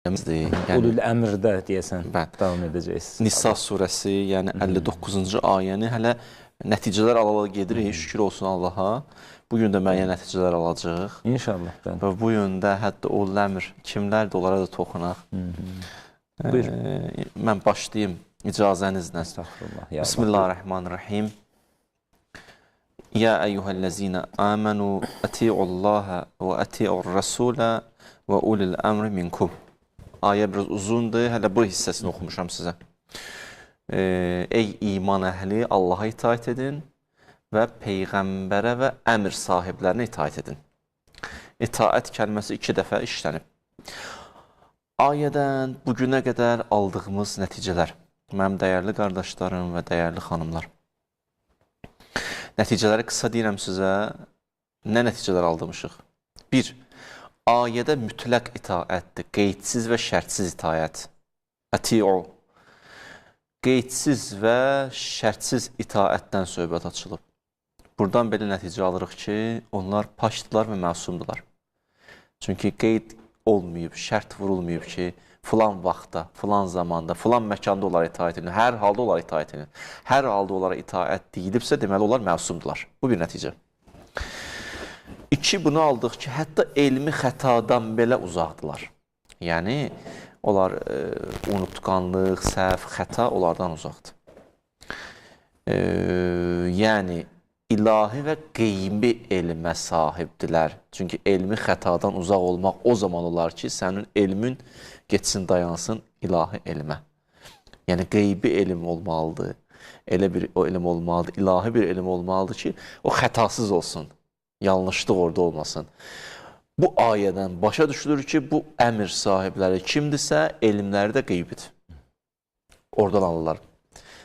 Ulul əmrdə deyəsən davam edəcəyiz. Nisa surəsi, yəni 59-cu ayəni hələ nəticələr ala-ala gedirik, şükür olsun Allaha. Bugün də müəyyən nəticələr alacaq. İnşallah. Və bu yöndə hətta ulul əmr kimlərdir, onlara da toxunaq. Buyur. Mən başlayayım icazənizlə. Estağfurullah. Bismillahirrahmanirrahim. Ya eyyuhəl-ləzina amanu ati'ullaha və ati'ur-rasulə və ulul əmri minkum. Ayə biraz uzundur, hələ bu hissəsini oxumuşam sizə. Ey iman əhli, Allaha itaət edin və Peyğəmbərə və əmr sahiblərinə itaət edin. İtaət kəlməsi 2 dəfə işlənib. Ayədən bugünə qədər aldığımız nəticələr, mənim dəyərli qardaşlarım və dəyərli xanımlar. Nəticələri qısa deyirəm sizə, nə nəticələr aldırmışıq? 1. Ayədə mütləq itaətdir, qeydsiz və şərtsiz itaət. Ati'u. Qeydsiz və şərtsiz itaətdən söhbət açılıb. Buradan belə nəticə alırıq ki, onlar paçdılar və məsumdular. Çünki qeyd olmayıb, şərt vurulmayıb ki, filan vaxtda, filan zamanda, filan məkanda onlara itaət edin. Hər halda onlara itaət edin. Hər halda onlara itaət deyilibsə, deməli onlar məsumdular. Bu bir nəticə. 2. Bunu aldıq ki, hətta elmi xətadan belə uzaqdılar. Yəni, onlar unutqanlıq, səhv, xəta onlardan uzaqdır. Yəni, ilahi və qeybi elmə sahibdilər. Çünki elmi xətadan uzaq olmaq o zaman olar ki, sənin elmin geçsin, dayansın ilahi elmə. Yəni, qeybi elm olmalıdır. Elə bir o elm olmalıdır, ilahi bir elm olmalıdır ki, o xətasız olsun. Yanlışlıq orada olmasın. Bu ayədən başa düşülür ki, bu əmr sahibləri kimdirsə, elmləri də qeybidir. Oradan alırlar.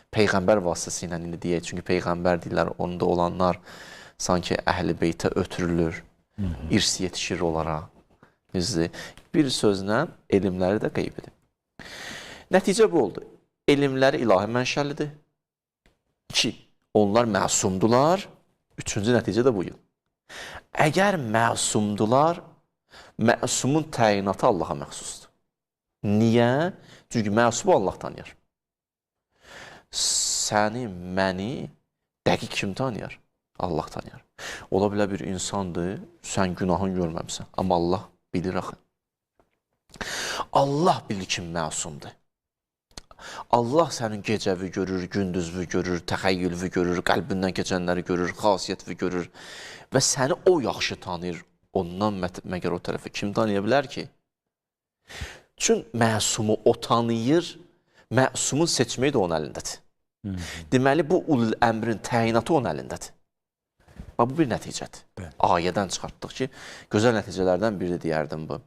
Peyğəmbər vasitəsilə indi deyək. Çünki Peyğəmbər deyirlər, onda olanlar sanki əhl-i beytə ötürülür, irs yetişir onlara. Bir sözlə, elmləri də qeybidir. Nəticə bu oldu. Elmləri ilahi mənşəlidir. 2. Onlar məsumdular. 3-cü nəticə də bu yıl. Əgər məsumdular, məsumun təyinatı Allaha məxsusdur. Niyə? Çünki məsumu Allah tanıyır. Səni, məni dəqiq kim tanıyır? Allah tanıyır. Ola bilər bir insandır, sən günahın görməmsən. Amma Allah bilir axı. Allah bilir kim məsumdur. Allah sənin gecəvi görür, gündüzvü görür, təxəyyülvü görür, qəlbindən keçənləri görür, xasiyyətvi görür və səni o yaxşı tanıyır. Ondan məgər o tərəfi kim tanıya bilər ki? Çünki məsumu o tanıyır, məsumun seçməyi də onun əlindədir. Deməli, bu ulul əmrin təyinatı onun əlindədir. Bu bir nəticədir. Ayədən çıxartdıq ki, gözəl nəticələrdən biri deyərdim bu.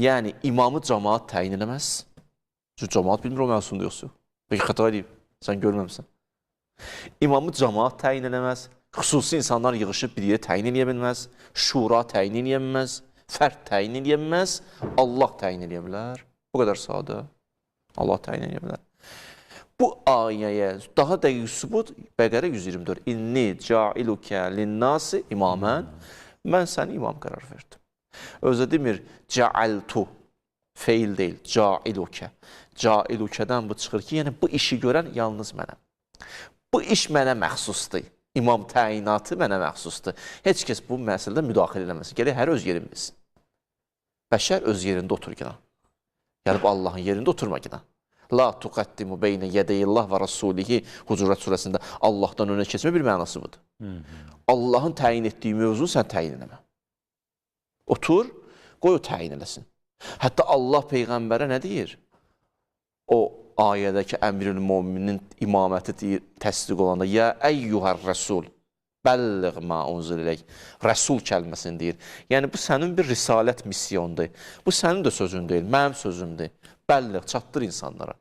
Yəni, imamı cəmaat təyin eləməz. Çünki cəmaat bilmir o məsumdur yoxsa. Peki, xəta edib, sən görməmsən. İmamı cəmaat təyin eləməz. Xüsusi insanlar yığışıb bir yerə təyin eləyə bilməz. Şura təyin eləyə bilməz. Fərd təyin eləyə bilməz. Allah təyin eləyə bilər. Bu qədər sadə. Allah təyin eləyə bilər. Bu ayəyə daha dəqiq sübut Bəqərə 124. İnni cailukə linnasi imamən. Mən səni imam qərar verdim. Özə demir, cəaltu. Feil deyil, cailukə. Cailukədən bu çıxır ki, yəni bu işi görən yalnız mənəm. Bu iş mənə məxsusdur. İmam təyinatı mənə məxsusdur. Heç kəs bu məsələdə müdaxilə eləməsin. Gələk, hər öz yerimiz. Bəşər öz yerində otur gina. Yəni, bu Allahın yerində oturma gina. La tuqaddimu beynə yədəyillah və rasulihi Hucurat surəsində Allahdan önə keçmə bir mənası budur. Allahın təyin etdiyi mövzunu sən təyin eləmə. Otur, qoy o təyin eləsin. Hətta Allah Peyğəmbərə nə deyir? O ayədəki əmrül müminin imaməti deyir, təsdiq olanda ya əyyuhər rəsul bəlliğ mə unzil iləyk. Rəsul kəlməsini deyir. Yəni, bu sənin bir risalət misyondur. Bu sənin də sözün deyil, mənim sözümdür. Bəlliğ, çatdır insanlara.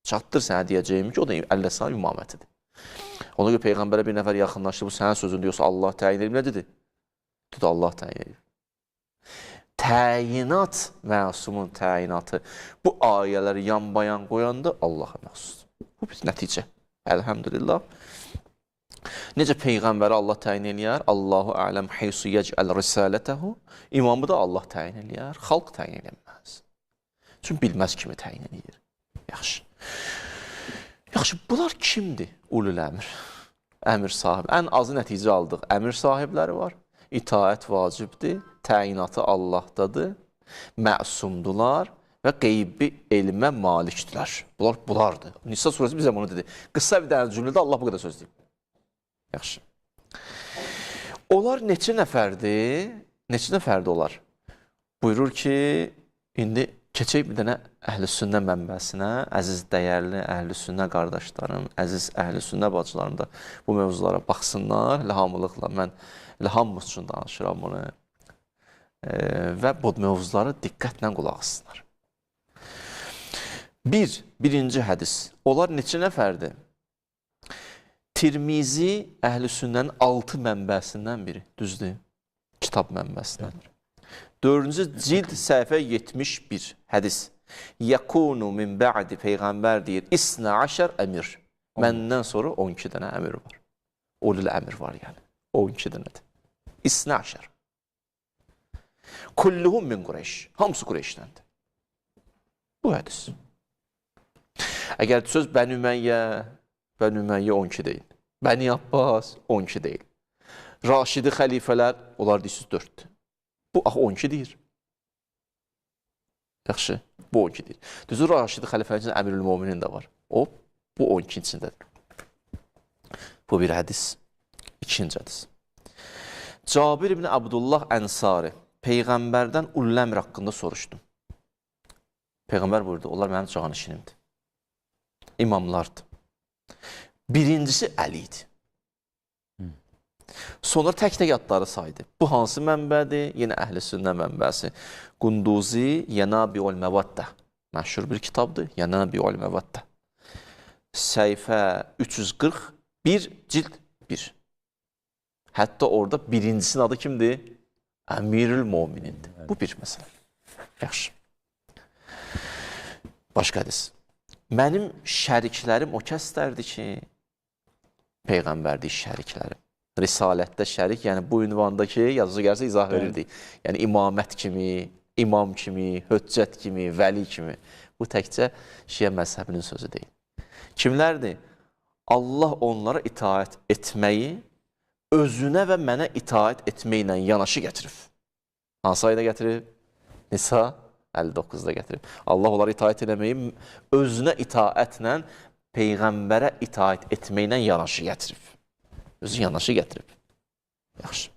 Çatdır sənə deyəcəyim ki, o da əlləsəlam imamətidir. Ona görə Peyğəmbərə bir nəfər yaxınlaşdı, bu sənin sözün diyorsa Allah təyin edib, nə dedi? Dedi, Allah təyin edib. Təyinat, məsumun təyinatı. Bu ayələri yan-bayan qoyanda Allaha məxsusdur. Bu bir nəticə. Əlhəmdülillah. Necə Peyğəmbərə Allah təyin eləyər? Allahu ələm heysu yecəl risalətəhu. İmamı da Allah təyin eləyər. Xalq təyin eləməz. Çünki bilməz kimi təyin edir. Yaxşı. Yaxşı, bunlar kimdir? Ulul əmr. Əmr sahibi. Ən azı nəticə aldıq. Əmr sahibləri var. İtaət vacibdir. Təyinatı Allahdadır. Məsumdular və qeybi elmə malikdirlər. Bunlardır. Nisa surəsi bizə bunu dedi. Qısa bir dənə cümlədə Allah bu qədər söz deyib. Yaxşı. Onlar neçə nəfərdir? Neçə nəfərdir onlar? Buyurur ki, indi keçək bir dənə əhl-i sünnə mənbəsinə, əziz dəyərli əhl-i sünnə qardaşlarım, əziz əhl-i sünnə bacılarım da bu mövzulara baxsınlar, ilhamlıqla. Mən ilhamımız üçün danışıram bunu və bu mövzuları diqqətlə qulaq assınlar. Birinci hədis. Onlar neçə nəfərdir? Tirmizi əhl-i sünnənin 6 mənbəsindən biri, düzdür? Kitab mənbəsindən biri. 4-cü cild səhifə 71 hədis. Yəkunu min bə'di Peyğəmbər deyir, İsna aşər əmir. Məndən sonra 12 dənə əmir var. Ulul əmir var yəni. 12 dənədir. İsna aşər. Kulluhum min Qureyş. Hamısı Qureyşdəndir. Bu hədis. Əgər söz Bəni Üməyyə 12 deyil. Bəni Abbas 12 deyil. Raşidi xəlifələr, onlar deyisiz 4-dür. Bu 12 deyir. Yaxşı, bu 12 deyir. Düzü Raşidi xəlifənin içində Əmirül Mominin də var. O, bu 12 içindədir. Bu bir hədis. İkinci hədis. Cabir ibn Abdullah Ənsari Peyğəmbərdən ulul əmr haqqında soruşdum. Peyğəmbər buyurdu, onlar mənim canişinimdir. İmamlardır. Birincisi Əli idi. Sonra tək-tək adları saydı. Bu hansı mənbədir? Yenə Əhl-i Sünnə mənbəsi. Qunduzi Yənabi'ul Məvaddə. Məşhur bir kitabdır. Yənabi'ul Məvaddə. Səhifə 341, cild 1. Hətta orada birincisinin adı kimdir? Əmirül Mominindir. Bu bir məsələ. Yaxşı. Başqa hədis. Mənim şəriklərim o kəslərdir ki, Peyğəmbərdir şəriklərim. Risalətdə şərik, yəni bu ünvandakı yazıcı gəlsə izah verirdik. Yəni imamət kimi, imam kimi, höccət kimi, vəli kimi. Bu təkcə Şiə məzhəbinin sözü deyil. Kimlərdir? Allah onlara itaət etməyi özünə və mənə itaət etməklə yanaşı gətirib. Hansı ayda gətirib? Nisa 59-da gətirib. Allah onlara itaət eləməyi özünə itaətlə Peyğəmbərə itaət etməklə yanaşı gətirib. Özü yanaşı gətirib. Yaxşı.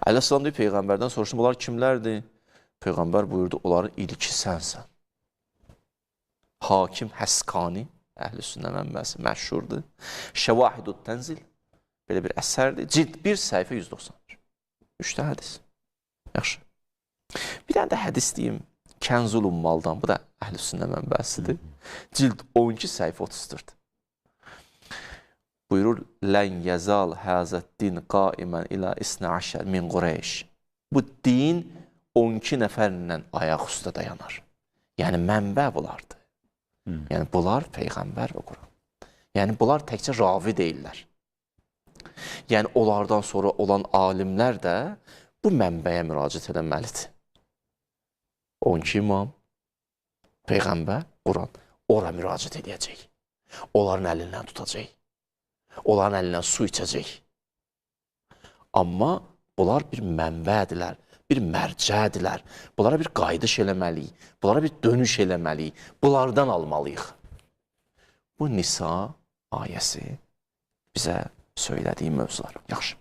Əleyhissalam deyib, Peyğəmbərdən soruşdum, onlar kimlərdir? Peyğəmbər buyurdu, onların ilki sənsən. Hakim Həskani, Əhl-i Sünnə mənbəsi məşhurdur. Şəvahidut Tənzil, belə bir əsərdir. Cild 1, səhifə 191. 3 də hədis. Yaxşı. Bir dənə də hədis deyim, Kənzul Ummaldan, bu da Əhl-i Sünnə mənbəsidir. Cild 12, səhifə 34. Buyurur, lən yəzal həzəddin qaimən ilə isnə aşər min Qureyş. Bu din 12 nəfərlə ayaq üstə dayanar. Yəni, mənbə bunlardır. Yəni, bunlar Peyğəmbər və Quran. Yəni, bunlar təkcə ravi deyirlər. Yəni, onlardan sonra olan alimlər də bu mənbəyə müraciət eləməlidir. 12 imam, Peyğəmbər, Quran, ora müraciət edəcək. Onların əlindən tutacaq. Onların əlindən su içəcək. Amma bunlar bir mənbədirlər, bir mərcədirlər. Bunlara bir qayıdış eləməliyik, bunlara bir dönüş eləməliyik, bunlardan almalıyıq. Bu Nisa ayəsi bizə söylədiyi mövzular. Yaxşı.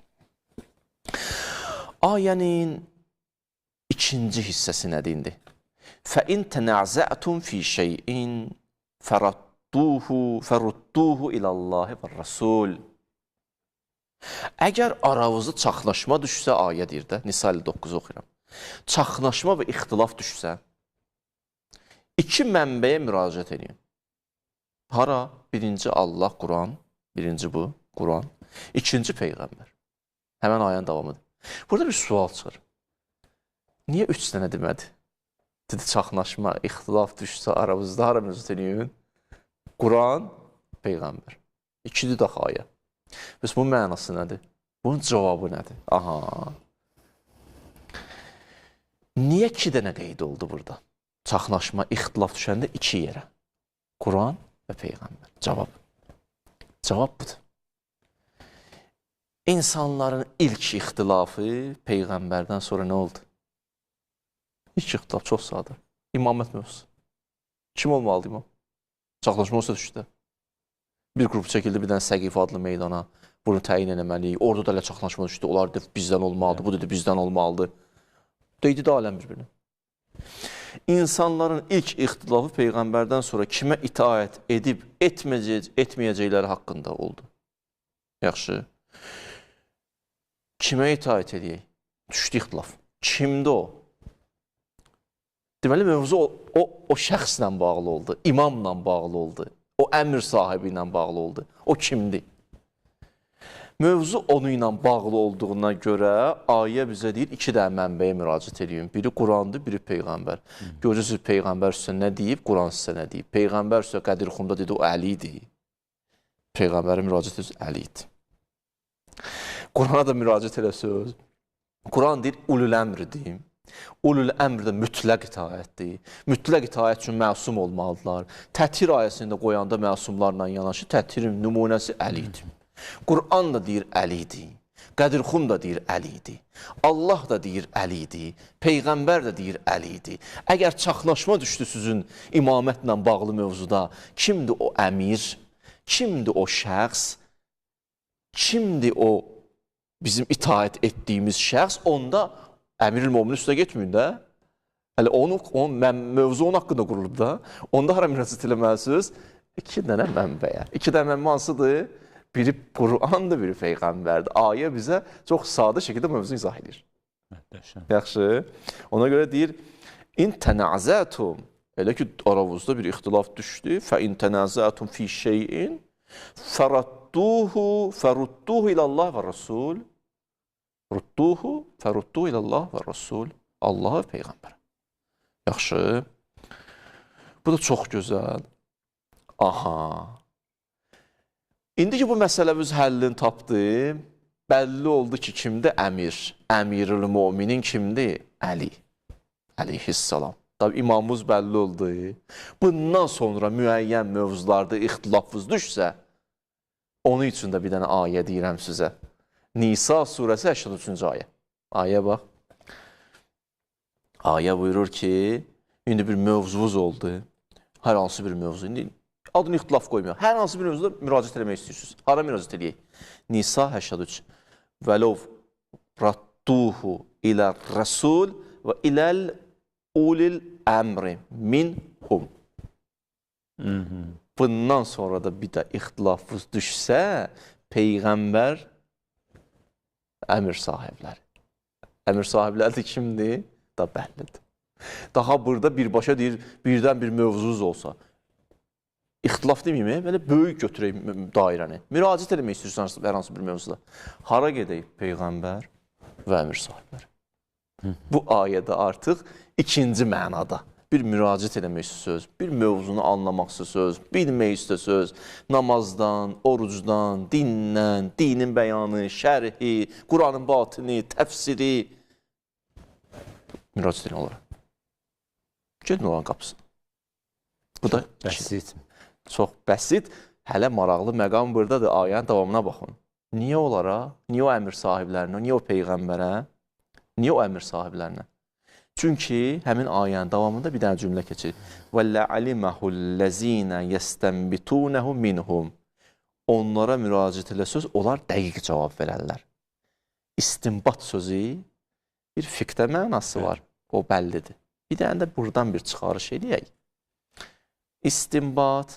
Ayənin ikinci hissəsi nədir? فَإِنْ تَنَعْزَأْتُمْ فِي شَيْءٍ فَرُدُّوهُ إِلَى اللّٰهِ وَالرَّسُولِ. Əgər aranızda çaxnaşma düşsə, ayə deyir də, Nisa 59 oxuyuram. Çaxnaşma və ixtilaf düşsə, iki mənbəyə müraciət edin. Hara? Birinci Allah, Quran, birinci bu, Quran. İkinci Peyğəmbər. Həmən ayənin davamıdır. Burada bir sual çıxır. Niyə 3 dənə demədi? Dedi, çaxnaşma, ixtilaf düşsə aramızda, hara müraciət edin? Quran, Peyğəmbər. İkidir də ayə. Bəs bunun mənası nədir? Bunun cavabı nədir? Aha. Niyə 2 dənə qeyd oldu burada? çaxnaşma, ixtilaf düşəndə iki yerə. Quran və Peyğəmbər. Cavab. Cavab budur. İnsanların ilk ixtilafı Peyğəmbərdən sonra nə oldu? İlk ixtilaf çox sadə. İmamət mövzusu. Kim olmalıdır imam? Çaxnaşma olsa düşdü. Bir qrup çəkildi bir dənə Səqif adlı meydana. Bunu təyin eləməliyik. Orada da elə çaxnaşma düşdü. Onlar da bizdən olmalıdır, bu da bizdən olmalıdır. Deydi də aləm bir-birinə. İnsanların ilk ixtilafı Peyğəmbərdən sonra kimə itaət edib etməyəcəkləri haqqında oldu. Yaxşı. Kimə itaət edəyək? Düşdü ixtilaf. Kimdir o? Deməli, mövzu o şəxslə bağlı oldu, imamla bağlı oldu, o əmr sahibi ilə bağlı oldu. O kimdir? Mövzu onu ilə bağlı olduğuna görə ayə bizə deyir, iki də mənbəyə müraciət edin. Biri Qurandır, biri Peyğəmbər. Görürsünüz, Peyğəmbər sizə nə deyib, Quran sizə nə deyib. Peyğəmbər sizə Qədirxumda dedi, o Əlidir. Peyğəmbərə müraciət edirsiniz, Əlidir. Qurana da müraciət eləsiniz. Quran deyir, ulul əmridir. Ulul əmr də mütləq itaətdir. Mütləq itaət üçün məsum olmalıdırlar. Təthir ayəsində qoyanda məsumlarla yanaşı tətirin nümunəsi Əlidir. Quran da deyir Əlidir. Qədirxum da deyir Əlidir. Allah da deyir Əlidir. Peyğəmbər də deyir Əlidir. Əgər çaxnaşma düşdü sizin imamətlə bağlı mövzuda, kimdir o əmir? Kimdir o şəxs? Kimdir o bizim itaət etdiyimiz şəxs? Onda Əmirül Möminin üstə getməyin də. Hələ mövzu onun haqqında qurulub da. Onda hara müraciət eləməlisiniz? İki dənə mənbəyə. İki dənə mənbə hansıdır? Biri Qurandır, biri Peyğəmbərdir. Ayə bizə çox sadə şəkildə mövzunu izah edir. Yaxşı. Ona görə deyir, İn tənəzətum. Elə ki, aravuzda bir ixtilaf düşdü. Fə in tənəzətum fi şeyin fərudduhu ilallah və rasul. Fərudduhu ilallah və rasul. Allah və Peyğəmbər. Yaxşı. Bu da çox gözəl. Aha. İndi ki, bu məsələmiz həllini tapdı, bəlli oldu ki, kimdir əmir? Əmirül Möminin kimdir? Əli. Əleyhissalam. Tabi imamımız bəlli oldu. Bundan sonra müəyyən mövzularda ixtilafınız düşsə, onun üçün də bir dənə ayə deyirəm sizə. Nisa surəsi 83-cü ayə. Ayə bax. Ayə buyurur ki, indi bir mövzumuz oldu. Hər hansı bir mövzu. İndi adını ixtilaf qoymuyor. Hər hansı bir mövzuda müraciət eləmək istəyirsiniz. Hara müraciət eləyək? Nisa 83. Vələv radduhu ilə rəsul və iləl ulil əmri minhum. Bundan sonra da bir də ixtilafınız düşsə, Peyğəmbər əmir sahibləri. Əmir sahibləri kimdir? Da bəllidir. Daha burada birbaşa deyir, birdən bir mövzunuz olsa, İxtilaf deməyim, belə böyük götürək dairəni. Müraciət eləmək istəyirsiniz hər hansı bir mövzuda. Hara gedək? Peyğəmbər və əmir sahibləri. Bu ayədə artıq ikinci mənada bir müraciət eləmək istəyirsiniz, bir mövzunu anlamaq istəyirsiniz, bilmək istəyirsiniz, namazdan, orucdan, dindən, dinin bəyanı, şərhi, Quranın batini, təfsiri. Müraciət eləmək olar. Gedin olan qapısına. Bu da Bəsit. Çox bəsit, hələ maraqlı məqam buradadır, ayənin davamına baxın. Niyə onlara, niyə o əmir sahiblərinə, niyə o Peyğəmbərə, niyə o əmir sahiblərinə? Çünki həmin ayənin davamında bir dənə cümlə keçir. وَلَّعَلِمَهُ الَّذ۪ينَ يَسْتَنْبِتُونَهُ مِنْهُمْ Onlara müraciət eləsəz, onlar dəqiq cavab verərlər. İstinbat sözü bir fiqdə mənası var, o bəllidir. Bir dənə də buradan bir çıxarış edəyək. İstinbat,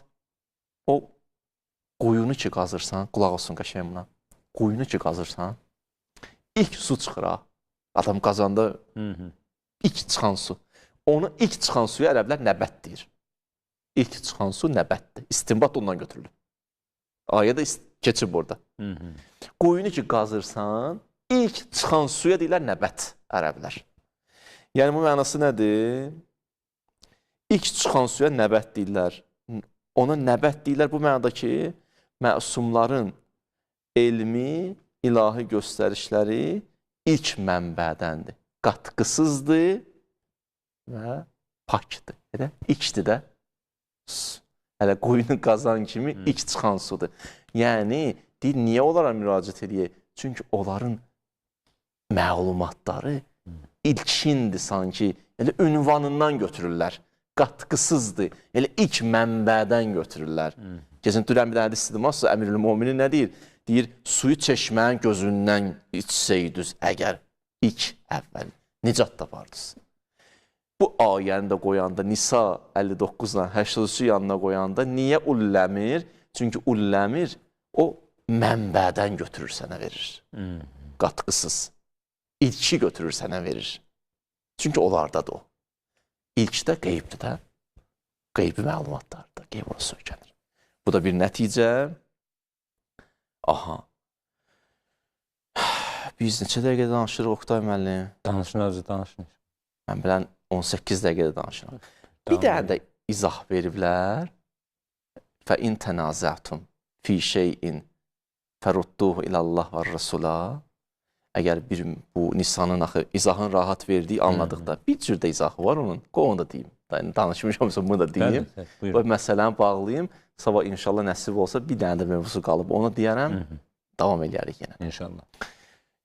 o quyunu ki qazırsan, qulaq olsun qəşəng buna, quyunu ki qazırsan, ilk su çıxır ha. Adam qazanda ilk çıxan su. Onu ilk çıxan suya ərəblər nəbət deyir. İlk çıxan su nəbətdir. İstinbat ondan götürülür. Ayədə keçib burada. Quyunu ki qazırsan, ilk çıxan suya deyirlər nəbət ərəblər. Yəni bu mənası nədir? İlk çıxan suya nəbət deyirlər. Ona nəbət deyirlər bu mənada ki, məsumların elmi, ilahi göstərişləri ilk mənbədəndir. Qatqısızdır və pakdır. Elə içdir də. Hələ qoyunu qazan kimi iç çıxan sudur. Yəni, deyir, niyə onlara müraciət edək? Çünki onların məlumatları ilkindir sanki. Elə ünvanından götürürlər. Qatqısızdır. Elə ilk mənbədən götürürlər. Keçən dünən bir dənə hədis dedim, Əmirül-Möminin nə deyir? Deyir, suyu çeşmənin gözündən içsəydiniz əgər ilk əvvəl nicat tapardınız. Bu ayəni də qoyanda, Nisa 59-la 83 yanına qoyanda niyə ulləmir? Çünki ulləmir, o mənbədən götürür sənə verir. Qatqısız. İlki götürür sənə verir. Çünki onlardadır o. İlkdə qeybdir də. Qeybi məlumatlardır. Qeyb ona söykənir. Bu da bir nəticə. Aha. Biz neçə dəqiqə danışırıq Oqtay müəllim? Danışın, özü danışın. Mən bilən 18 dəqiqədə danışıram. Bir dənə də izah veriblər. Fə in tənazətum fi şeyin fərudduhu ilallah və rəsula. Əgər bir bu Nisanın axı izahın rahat verdiyi anladıqda bir cür də izahı var onun. Qoy onu da deyim. Danışmışamsa bunu da deyim. Qoy məsələni bağlayayım. Sabah inşallah nəsib olsa bir dənə də mövzusu qalıb. Onu deyərəm. Davam edərik yenə. İnşallah.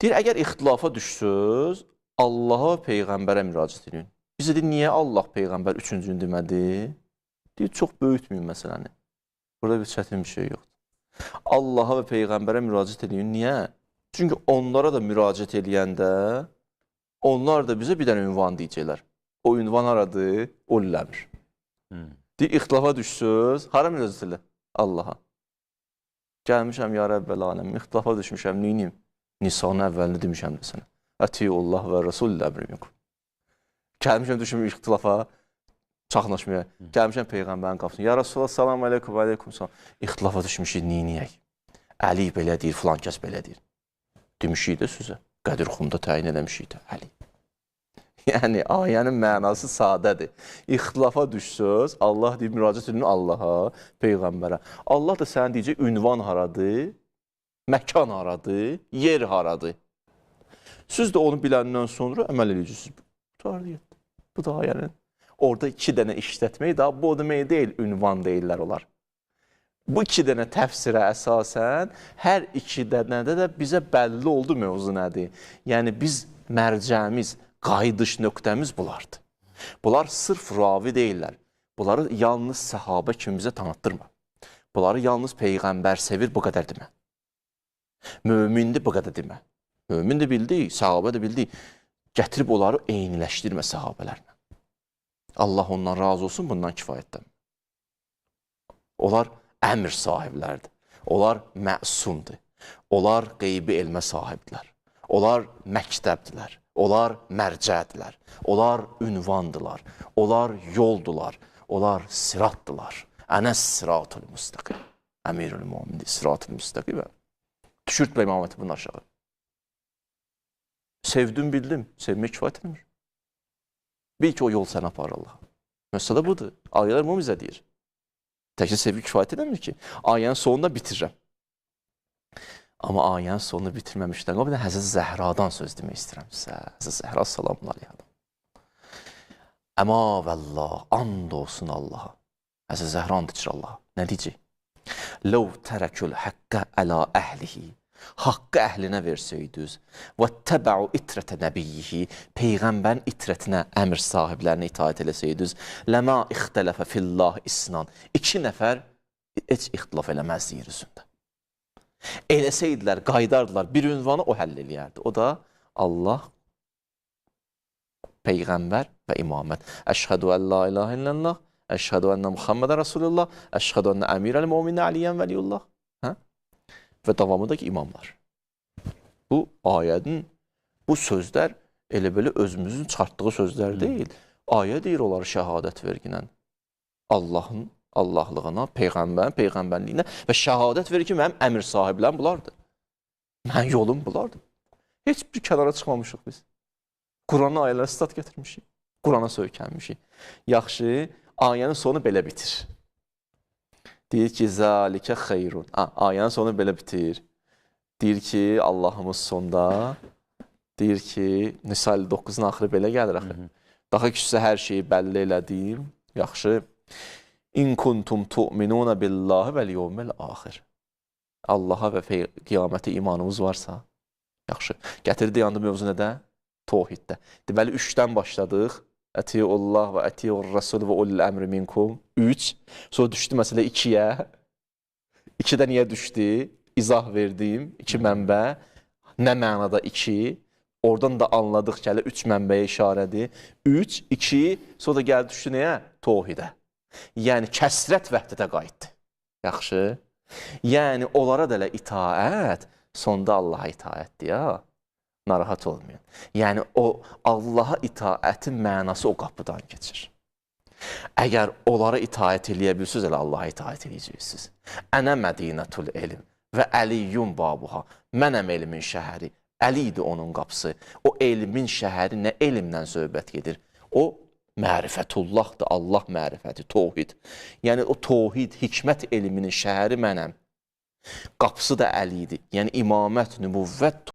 Deyir, əgər ixtilafa düşsünüz, Allaha, Peyğəmbərə müraciət edin. Bizə deyir, niyə Allah, Peyğəmbər üçüncünü demədi? Deyir, çox böyütməyin məsələni. Burada bir çətin bir şey yoxdur. Allaha və Peyğəmbərə müraciət edin. Niyə? Çünki onlara da müraciət edəndə onlar da bizə bir dənə ünvan deyəcəklər. O ünvan aradı, o ləmir. Deyir, ixtilafa düşsünüz, hara müraciət edin? Allaha. Gəlmişəm, ya Rəbbəl aləm, ixtilafa düşmüşəm, neynim? Nisanın əvvəlini demişəm də sənə. Ətiyullah və Rasul əmrim yox. Gəlmişəm, düşmüşəm ixtilafa, çaxnaşmaya. Gəlmişəm Peyğəmbərin qapısına. Ya Rasulallah, salam aleykum, aleykum salam. İxtilafa düşmüşük, neyniyək? Əli belə deyir, filan kəs belə deyir. Demişik də sizə, Qədirxumda təyin eləmişik də, Əli. Yəni, ayənin mənası sadədir. İxtilafa düşsöz, Allah deyir, müraciət edin Allaha, Peyğəmbərə. Allah da sənə deyəcək, ünvan haradır, məkan haradır, yer haradır. Siz də onu biləndən sonra əməl edəcəksiniz. Bu da ayənin. Orada 2 dənə işlətmək daha bu demək deyil, ünvan deyirlər onlar. Bu 2 dənə təfsirə əsasən, hər 2 dənədə də bizə bəlli oldu mövzu nədir? Yəni, biz mərcəmiz, qayıdış nöqtəmiz bulardır. Bunlar sırf ravi deyirlər. Bunları yalnız səhabə kimi bizə tanıtdırma. Bunları yalnız Peyğəmbər sevir, bu qədər demə. Mömindir, bu qədər demə. Mömin də bildik, səhabə də bildik. Gətirib onları eyniləşdirmə səhabələrlə. Allah ondan razı olsun, bundan kifayətdən. Onlar əmr sahiblərdir. Onlar məsumdur. Onlar qeybi elmə sahibdilər. Onlar məktəbdilər. Onlar mərcədilər. Onlar ünvandılar. Onlar yoldular. Onlar siratdılar. Ənəs siratul müstəqim. Əmirül-Möminin siratul müstəqim. Düşürtmə imaməti bunun aşağı. Sevdim, bildim. Sevmək kifayət edilmir. Bil ki, o yol səni aparır Allah. Məsələ budur. Ayələr bunu bizə deyir. Təkcə sevgi kifayət edəmir ki, ayənin sonunda bitirirəm. Amma ayənin sonunu bitirməmişdən, o bir də Həzrət Zəhradan söz demək istəyirəm sizə. Həzrət Zəhra salamun aleyhədən. Əma vəllah, and olsun Allaha. Həzrət Zəhra and içir Allaha. Nə deyəcək? Ləv tərəkül həqqə ələ əhlihi. Haqqı əhlinə versəydiniz və təbəu itrətə nəbiyyihi, Peyğəmbərin itrətinə, əmr sahiblərinə itaət eləsəydiniz, ləmə ixtələfə fillah isnan, 2 nəfər heç ixtilaf eləməzdi yer üzündə. Eləsəydilər, qaydardılar, bir ünvanı o həll eləyərdi. O da Allah, Peyğəmbər və imamət. Əşhədu ən la ilahə illəllah, əşhədu ənə Muhammedən Rasulullah, əşhədu ənə əmirəl-möminin Əliyyən vəliyullah. Və davamındakı imamlar. Bu ayənin, bu sözlər elə belə özümüzün çıxartdığı sözlər deyil. Ayə deyir onları şəhadət verginən. Allahın Allahlığına, Peyğəmbərin Peyğəmbərliyinə və şəhadət verir ki, mənim əmr sahiblərim bunlardır. Mənim yolum bunlardır. Heç bir kənara çıxmamışıq biz. Quranın ayələri stat gətirmişik. Qurana söykənmişik. Yaxşı, ayənin sonu belə bitir. Deyir ki, zəlikə xeyrun. Ayənin sonu belə bitir. Deyir ki, Allahımız sonda, deyir ki, Nisa 59-un axırı belə gəlir axı. Daha küçüsə hər şeyi bəlli elədim, Yaxşı. İn kuntum tu'minuna billahi vel yevmil axir. Allaha və qiyamətə imanımız varsa, yaxşı. Gətirdi yandı mövzu nədə? Tohiddə. Deməli 3-dən başladıq. Ətiyullah və ətiyur rasul və ulul əmri minkum. 3. Sonra düşdü məsələ 2-yə. 2-də niyə düşdü? İzah verdim. 2 mənbə. Nə mənada 2? Oradan da anladıq ki, 3 mənbəyə işarədir. 3, 2, sonra da gəldi düşdü nəyə? Tohidə. Yəni kəsrət vəhdətə qayıtdı. Yaxşı. Yəni onlara da itaət, sonda Allaha itaətdir ya. Narahat olmayın. Yəni o Allaha itaətin mənası o qapıdan keçir. Əgər onlara itaət eləyə bilirsiniz, elə Allaha itaət eləyəcəksiniz. Ənə mədinətul elm və əliyyun babuha. Mənəm elmin şəhəri. Əli idi onun qapısı. O elmin şəhəri nə elmdən söhbət gedir? O mərifətullahdır, Allah mərifəti, tohid. Yəni o tohid, hikmət elminin şəhəri mənəm. Qapısı da Əli idi. Yəni imamət, nübüvvət